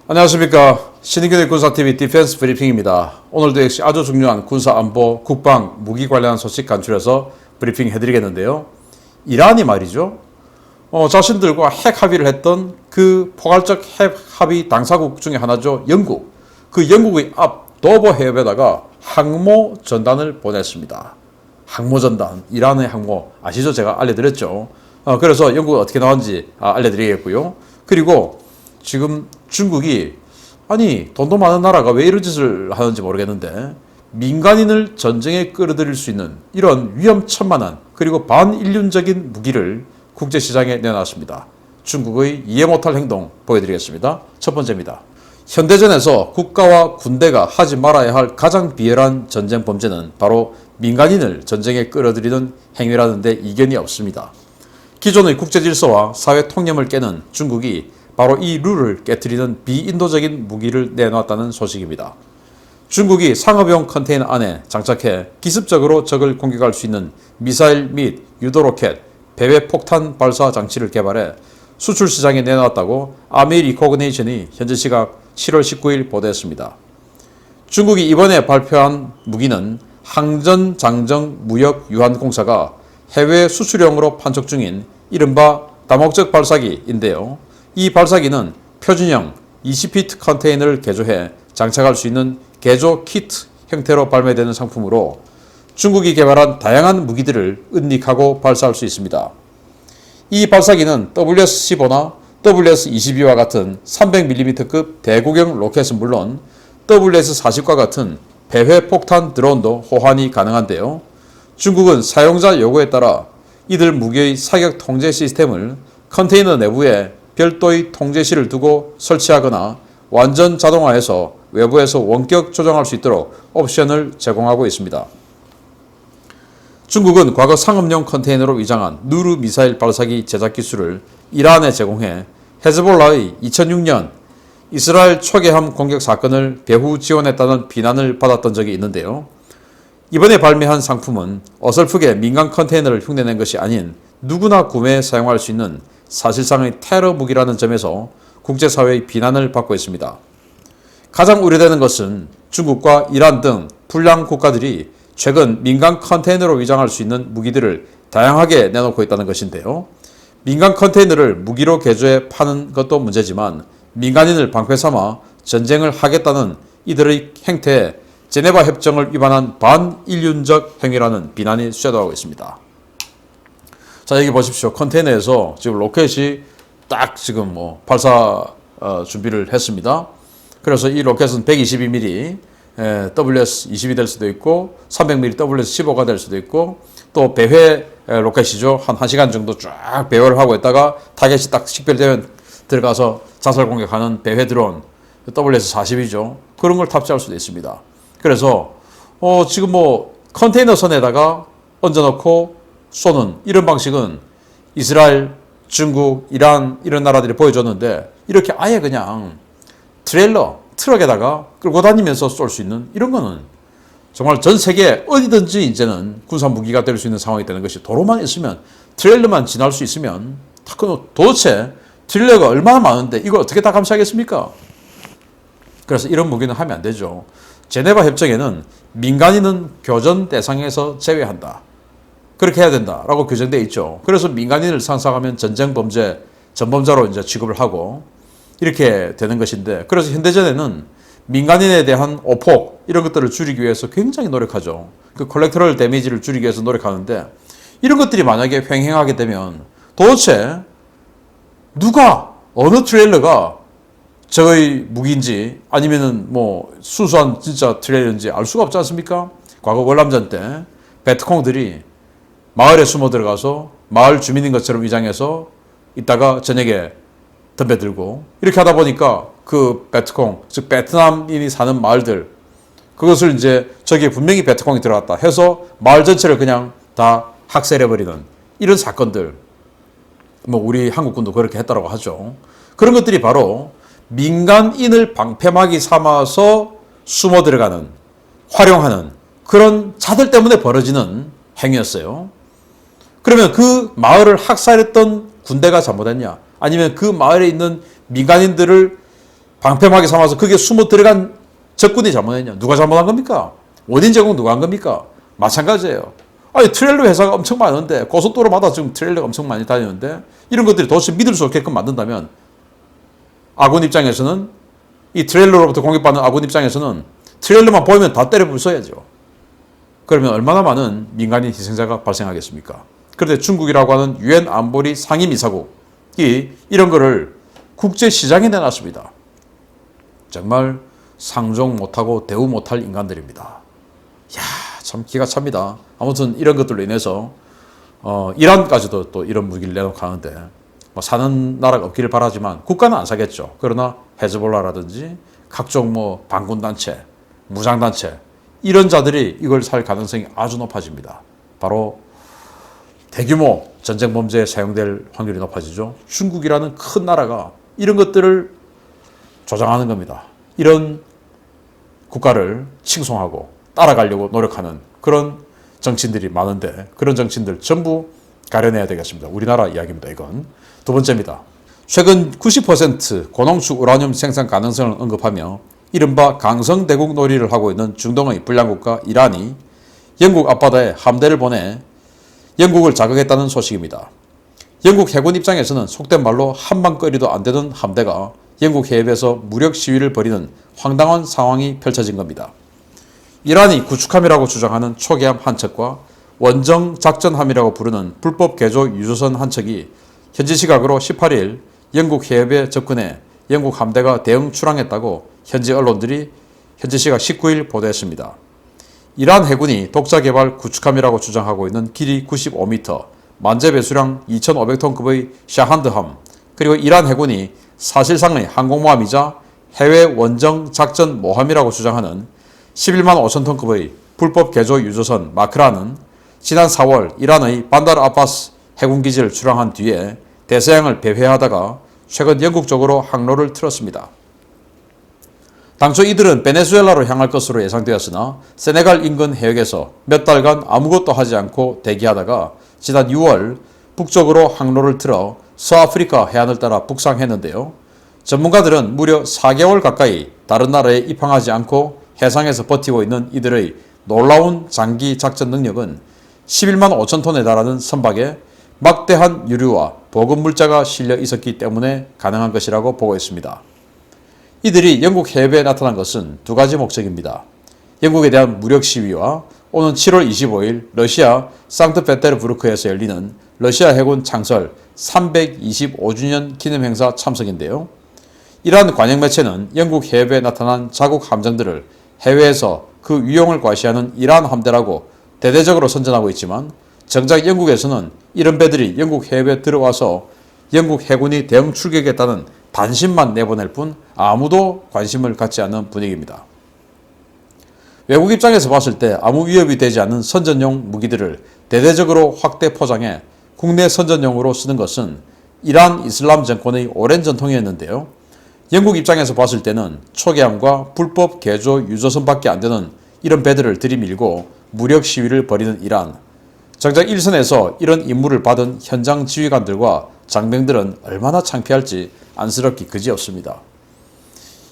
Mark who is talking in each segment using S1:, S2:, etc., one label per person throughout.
S1: 안녕하십니까. 신인균의 군사TV 디펜스 브리핑입니다. 오늘도 역시 아주 중요한 군사안보, 국방, 무기 관련한 소식 간추려서 브리핑 해드리겠는데요. 이란이 말이죠. 자신들과 핵 합의를 했던 그 포괄적 핵 합의 당사국 중에 하나죠. 영국. 그 영국의 앞 도버 해협에다가 항모 전단을 보냈습니다. 항모 전단, 이란의 항모 아시죠? 제가 알려드렸죠. 그래서 영국은 어떻게 나왔는지 알려드리겠고요. 그리고 지금 중국이 아니 돈도 많은 나라가 왜 이런 짓을 하는지 모르겠는데 민간인을 전쟁에 끌어들일 수 있는 이런 위험천만한 그리고 반인륜적인 무기를 국제시장에 내놨습니다. 중국의 이해 못할 행동 보여드리겠습니다. 첫 번째입니다. 현대전에서 국가와 군대가 하지 말아야 할 가장 비열한 전쟁 범죄는 바로 민간인을 전쟁에 끌어들이는 행위라는데 이견이 없습니다. 기존의 국제질서와 사회 통념을 깨는 중국이 바로 이 룰을 깨트리는 비인도적인 무기를 내놓았다는 소식입니다. 중국이 상업용 컨테이너 안에 장착해 기습적으로 적을 공격할 수 있는 미사일 및 유도로켓, 배회 폭탄 발사 장치를 개발해 수출 시장에 내놓았다고 아메 리코그네이션이 현지 시각 7월 19일 보도했습니다. 중국이 이번에 발표한 무기는 항전장정무역유한공사가 해외 수출용으로 판촉 중인 이른바 다목적 발사기인데요. 이 발사기는 표준형 20피트 컨테이너를 개조해 장착할 수 있는 개조 키트 형태로 발매되는 상품으로 중국이 개발한 다양한 무기들을 은닉하고 발사할 수 있습니다. 이 발사기는 WS-15나 WS-22와 같은 300mm급 대구경 로켓은 물론 WS-40과 같은 배회 폭탄 드론도 호환이 가능한데요. 중국은 사용자 요구에 따라 이들 무기의 사격 통제 시스템을 컨테이너 내부에 별도의 통제실을 두고 설치하거나 완전 자동화해서 외부에서 원격 조정할 수 있도록 옵션을 제공하고 있습니다. 중국은 과거 상업용 컨테이너로 위장한 누르 미사일 발사기 제작 기술을 이란에 제공해 헤즈볼라의 2006년 이스라엘 초계함 공격 사건을 배후 지원했다는 비난을 받았던 적이 있는데요. 이번에 발매한 상품은 어설프게 민간 컨테이너를 흉내낸 것이 아닌 누구나 구매해 사용할 수 있는 사실상의 테러 무기라는 점에서 국제사회의 비난을 받고 있습니다. 가장 우려되는 것은 중국과 이란 등 불량 국가들이 최근 민간 컨테이너로 위장할 수 있는 무기들을 다양하게 내놓고 있다는 것인데요. 민간 컨테이너를 무기로 개조해 파는 것도 문제지만 민간인을 방패 삼아 전쟁을 하겠다는 이들의 행태에 제네바 협정을 위반한 반인륜적 행위라는 비난이 쇄도하고 있습니다. 자, 여기 보십시오. 컨테이너에서 지금 로켓이 딱 지금 발사 준비를 했습니다. 그래서 이 로켓은 122mm WS-22 될 수도 있고 300mm WS-15가 될 수도 있고 또 배회 로켓이죠. 한 1시간 정도 쫙 배회를 하고 있다가 타겟이 딱 식별되면 들어가서 자살 공격하는 배회 드론 WS-40이죠. 그런 걸 탑재할 수도 있습니다. 그래서 지금 컨테이너 선에다가 얹어놓고 쏘는 이런 방식은 이스라엘, 중국, 이란 이런 나라들이 보여줬는데 이렇게 아예 그냥 트레일러, 트럭에다가 끌고 다니면서 쏠 수 있는 이런 거는 정말 전 세계 어디든지 이제는 군사 무기가 될 수 있는 상황이 되는 것이 도로만 있으면 트레일러만 지날 수 있으면 도대체 트레일러가 얼마나 많은데 이걸 어떻게 다 감시하겠습니까? 그래서 이런 무기는 하면 안 되죠. 제네바 협정에는 민간인은 교전 대상에서 제외한다. 그렇게 해야 된다라고 규정되어 있죠. 그래서 민간인을 상상하면 전쟁 범죄, 전범자로 이제 취급을 하고 이렇게 되는 것인데 그래서 현대전에는 민간인에 대한 오폭 이런 것들을 줄이기 위해서 굉장히 노력하죠. 그 콜렉터럴 데미지를 줄이기 위해서 노력하는데 이런 것들이 만약에 횡행하게 되면 도대체 누가 어느 트레일러가 저의 무기인지 아니면은 순수한 진짜 트레일러인지 알 수가 없지 않습니까? 과거 월남전 때 베트콩들이 마을에 숨어 들어가서 마을 주민인 것처럼 위장해서 있다가 저녁에 덤벼들고 이렇게 하다 보니까 그 베트콩, 즉 베트남인이 사는 마을들 그것을 이제 저기에 분명히 베트콩이 들어갔다 해서 마을 전체를 그냥 다 학살해버리는 이런 사건들 우리 한국군도 그렇게 했다고 하죠. 그런 것들이 바로 민간인을 방패막이 삼아서 숨어 들어가는 활용하는 그런 자들 때문에 벌어지는 행위였어요. 그러면 그 마을을 학살했던 군대가 잘못했냐? 아니면 그 마을에 있는 민간인들을 방패막이 삼아서 그게 숨어 들어간 적군이 잘못했냐? 누가 잘못한 겁니까? 원인 제공 누가 한 겁니까? 마찬가지예요. 아니 트레일러 회사가 엄청 많은데 고속도로마다 지금 트레일러가 엄청 많이 다니는데 이런 것들이 도대체 믿을 수 없게끔 만든다면 아군 입장에서는 이 트레일러로부터 공격받는 아군 입장에서는 트레일러만 보이면 다 때려 부숴야죠. 그러면 얼마나 많은 민간인 희생자가 발생하겠습니까? 그런데 중국이라고 하는 유엔 안보리 상임이사국이 이런 거를 국제시장에 내놨습니다. 정말 상종 못하고 대우 못할 인간들입니다. 이야, 참 기가 찹니다. 아무튼 이런 것들로 인해서 이란까지도 또 이런 무기를 내놓고 하는데 뭐 사는 나라가 없기를 바라지만 국가는 안 사겠죠. 그러나 헤즈볼라라든지 각종 뭐 반군단체, 무장단체 이런 자들이 이걸 살 가능성이 아주 높아집니다. 바로 대규모 전쟁 범죄에 사용될 확률이 높아지죠. 중국이라는 큰 나라가 이런 것들을 조장하는 겁니다. 이런 국가를 칭송하고 따라가려고 노력하는 그런 정치인들이 많은데 그런 정치인들 전부 가려내야 되겠습니다. 우리나라 이야기입니다. 이건. 두 번째입니다. 최근 90% 고농축 우라늄 생산 가능성을 언급하며 이른바 강성대국 놀이를 하고 있는 중동의 불량국가 이란이 영국 앞바다에 함대를 보내 영국을 자극했다는 소식입니다. 영국 해군 입장에서는 속된 말로 한방거리도 안 되는 함대가 영국 해협에서 무력 시위를 벌이는 황당한 상황이 펼쳐진 겁니다. 이란이 구축함이라고 주장하는 초계함 한 척과 원정작전함이라고 부르는 불법 개조 유조선 한 척이 현지 시각으로 18일 영국 해협에 접근해 영국 함대가 대응 출항했다고 현지 언론들이 현지 시각 19일 보도했습니다. 이란 해군이 독자 개발 구축함이라고 주장하고 있는 길이 95m, 만재 배수량 2,500톤급의 샤한드함, 그리고 이란 해군이 사실상의 항공모함이자 해외 원정 작전 모함이라고 주장하는 11만 5천 톤급의 불법 개조 유조선 마크라는 지난 4월 이란의 반다르 아바스 해군기지를 출항한 뒤에 대서양을 배회하다가 최근 영국 쪽으로 항로를 틀었습니다. 당초 이들은 베네수엘라로 향할 것으로 예상되었으나 세네갈 인근 해역에서 몇 달간 아무것도 하지 않고 대기하다가 지난 6월 북쪽으로 항로를 틀어 서아프리카 해안을 따라 북상했는데요. 전문가들은 무려 4개월 가까이 다른 나라에 입항하지 않고 해상에서 버티고 있는 이들의 놀라운 장기 작전 능력은 11만 5천 톤에 달하는 선박에 막대한 유류와 보급 물자가 실려 있었기 때문에 가능한 것이라고 보고 있습니다. 이들이 영국 해협에 나타난 것은 두 가지 목적입니다. 영국에 대한 무력 시위와 오는 7월 25일 러시아 상트페테르부르크에서 열리는 러시아 해군 창설 325주년 기념행사 참석인데요. 이러한 관영 매체는 영국 해협에 나타난 자국 함정들을 해외에서 그 위용을 과시하는 이란 함대라고 대대적으로 선전하고 있지만 정작 영국에서는 이런 배들이 영국 해협에 들어와서 영국 해군이 대응 출격했다는 단신만 내보낼 뿐 아무도 관심을 갖지 않는 분위기입니다. 외국 입장에서 봤을 때 아무 위협이 되지 않는 선전용 무기들을 대대적으로 확대 포장해 국내 선전용으로 쓰는 것은 이란 이슬람 정권의 오랜 전통이었는데요. 영국 입장에서 봤을 때는 초계함과 불법 개조 유조선밖에 안 되는 이런 배들을 들이밀고 무력 시위를 벌이는 이란. 정작 일선에서 이런 임무를 받은 현장 지휘관들과 장병들은 얼마나 창피할지 안쓰럽기 그지없습니다.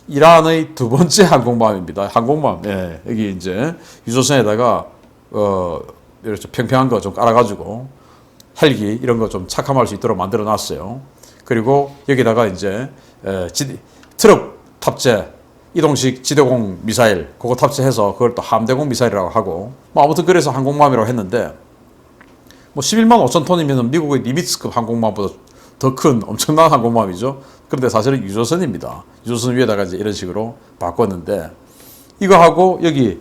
S1: 이란의 두 번째 항공모함입니다. 항공모함. 예, 여기 이제 유조선에다가 이렇게 평평한 거 좀 깔아가지고 헬기 이런 거 좀 착함할 수 있도록 만들어 놨어요. 그리고 여기다가 이제 트럭 탑재 이동식 지대공 미사일 그거 탑재해서 그걸 또 함대공 미사일이라고 하고 뭐 아무튼 그래서 항공모함이라고 했는데 뭐 11만 5천 톤이면 미국의 니미츠급 항공모함보다 더 큰 엄청난 항공모함이죠. 그런데 사실은 유조선입니다. 유조선 위에다가 이제 이런 식으로 바꿨는데 이거 하고 여기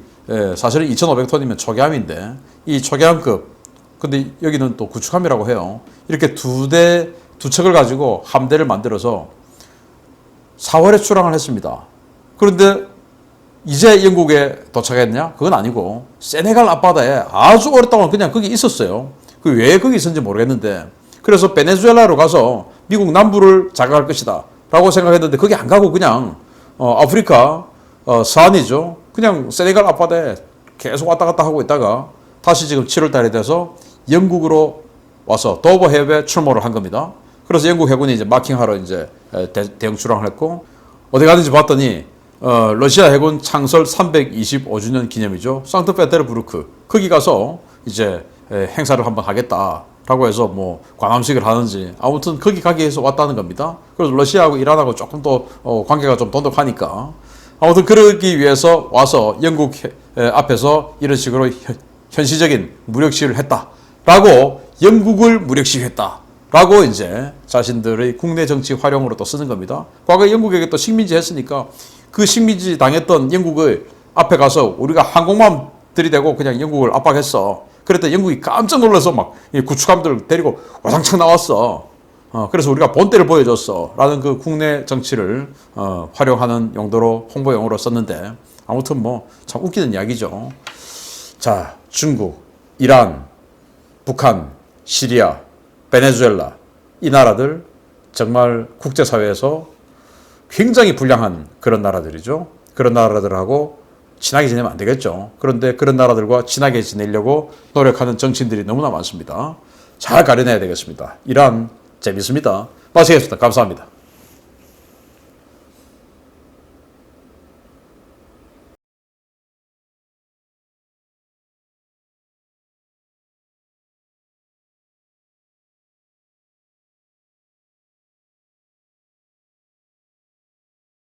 S1: 사실은 2,500톤이면 초계함인데 이 초계함급 근데 여기는 또 구축함이라고 해요. 이렇게 두 척을 가지고 함대를 만들어서 4월에 출항을 했습니다. 그런데 이제 영국에 도착했냐? 그건 아니고 세네갈 앞바다에 아주 오랫동안 그냥 거기 있었어요. 그 왜 거기 있었는지 모르겠는데 그래서 베네수엘라로 가서 미국 남부를 자극할 것이다 라고 생각했는데 거기 안 가고 그냥 아프리카 서안이죠. 그냥 세네갈 앞바다에 계속 왔다 갔다 하고 있다가 다시 지금 7월 달에 돼서 영국으로 와서 도버 해협에 출몰을 한 겁니다. 그래서 영국 해군이 이제 마킹하러 이제 대응 출항을 했고 어디 가는지 봤더니 러시아 해군 창설 325주년 기념이죠. 상트페테르부르크 거기 가서 이제 행사를 한번 하겠다라고 해서 뭐 관함식을 하는지 아무튼 거기 가기 위해서 왔다는 겁니다. 그래서 러시아하고 이란하고 조금 더 관계가 좀 돈독하니까 아무튼 그러기 위해서 와서 영국 앞에서 이런 식으로 현시적인 무력 시위를 했다라고 영국을 무력 시위했다라고 이제 자신들의 국내 정치 활용으로 또 쓰는 겁니다. 과거에 영국에게 또 식민지 했으니까 그 식민지 당했던 영국을 앞에 가서 우리가 항공모함 들이대고 그냥 영국을 압박했어. 그랬더니 영국이 깜짝 놀라서 막 구축함들 데리고 와장창 나왔어. 그래서 우리가 본때를 보여줬어. 라는 그 국내 정치를 활용하는 용도로 홍보용어로 썼는데 아무튼 뭐 참 웃기는 이야기죠. 자, 중국, 이란, 북한, 시리아, 베네수엘라 이 나라들 정말 국제사회에서 굉장히 불량한 그런 나라들이죠. 그런 나라들하고 친하게 지내면 안 되겠죠. 그런데 그런 나라들과 친하게 지내려고 노력하는 정치인들이 너무나 많습니다. 잘 가려내야 되겠습니다. 이란 재밌습니다. 마치겠습니다. 감사합니다.